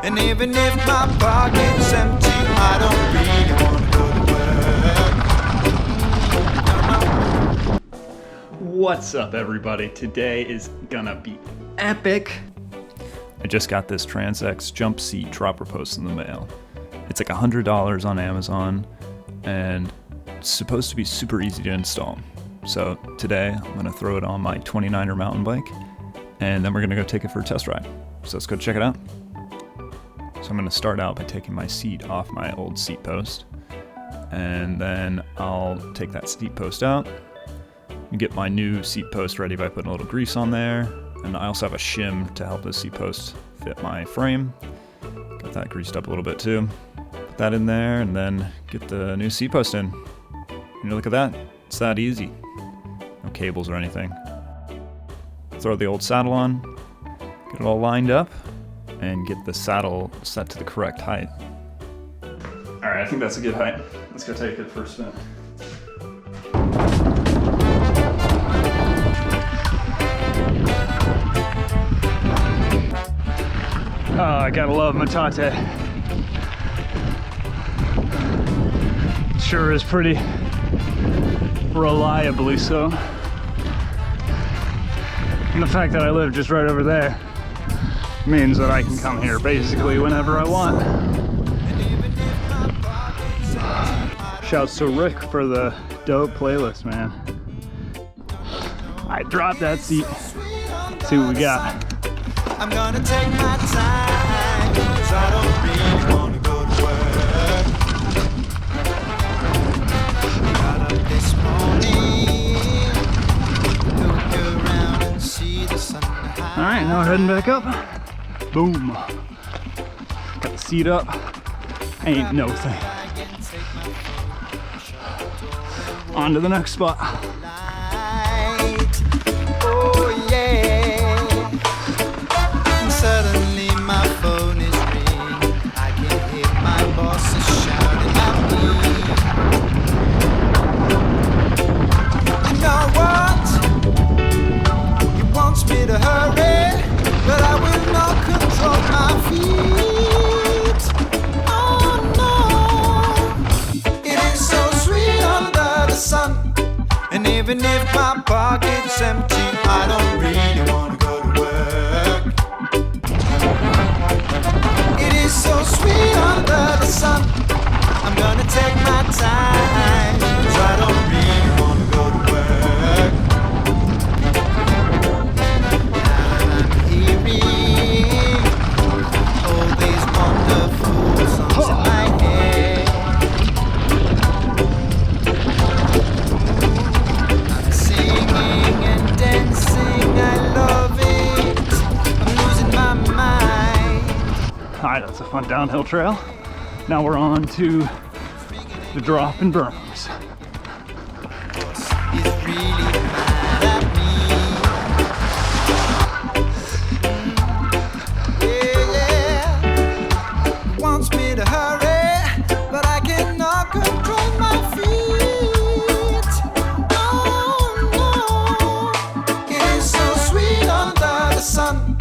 And even if my pocket's empty, I don't really wanna go to work. What's up, everybody? Today is gonna be epic. I just got this Transx jump seat dropper post in the mail. It's like $100 on Amazon, and it's supposed to be super easy to install. So today I'm gonna throw it on my 29er mountain bike, and then we're gonna go take it for a test ride. So let's go check it out. So I'm gonna start out by taking my seat off my old seat post, and then I'll take that seat post out and get my new seat post ready by putting a little grease on there. And I also have a shim to help the seat post fit my frame. Got that greased up a little bit too. Put that in there and then get the new seat post in. You know, look at that. It's that easy. No cables or anything. Throw the old saddle on, get it all lined up, and get the saddle set to the correct height. All right, I think that's a good height. Let's go take it for a spin. Oh, I gotta love Metate. Sure is pretty reliably so. And the fact that I live just right over there means that I can come here basically whenever I want. Shouts to Rick for the dope playlist, man. I dropped that seat. See what we got. I'm gonna take my time, 'cause I don't really wanna go to work. Got up this morning, look around and see the sun. All right, now we're heading back up. Boom. Got the seat up. Ain't no thing. On to the next spot. Oh yeah. Suddenly my phone is ringing. I can hear my bosses shouting at me. You know what? He wants me to hurry, but I will not control my feet. Oh no, it is so sweet under the sun. And even if my pocket's empty, I don't really wanna go to work. So sweet under the sun. I'm gonna take my time, 'cause I don't really wanna go to work. Now that I'm hearing all these wonderful songs in my head, I'm singing and dancing, I love it. I'm losing my mind. All right, that's a fun downhill trail. Now we're on to the drop in berms. He's really mad at me. Yeah. Wants me to hurry, but I cannot control my feet. Oh no, it is so sweet under the sun.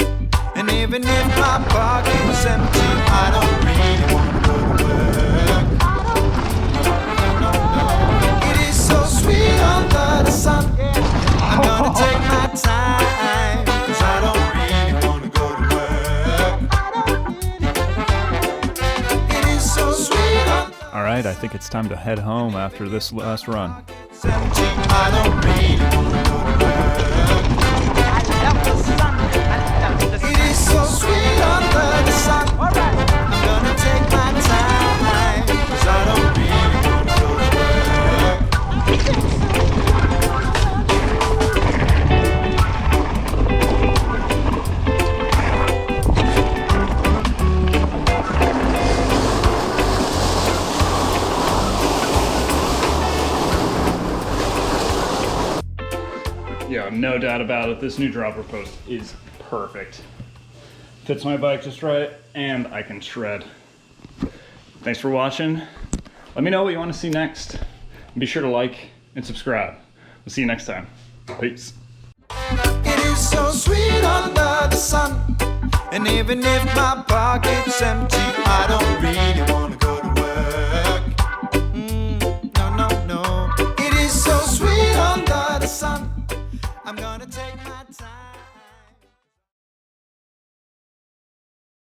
And even if my pocket's empty, I don't really wanna go to work. No. It is so sweet under the sun. I'm gonna take my time, 'cause I don't really wanna go to work. It is so sweet under All right, I think it's time to head home after this last run. the empty. I don't really wanna go to work. It is so sweet under the sun. I'm gonna take my time, 'cause I don't really wanna go to work. Yeah, no doubt about it. This new dropper post is perfect. Fits my bike just right, and I can shred. Thanks for watching. Let me know what you want to see next. And be sure to like and subscribe. We'll see you next time. Peace. It is so sweet under the sun. And And even if my pocket's empty, I don't really wanna go to work. No, no, no. It is so sweet under the sun. I'm gonna take my time.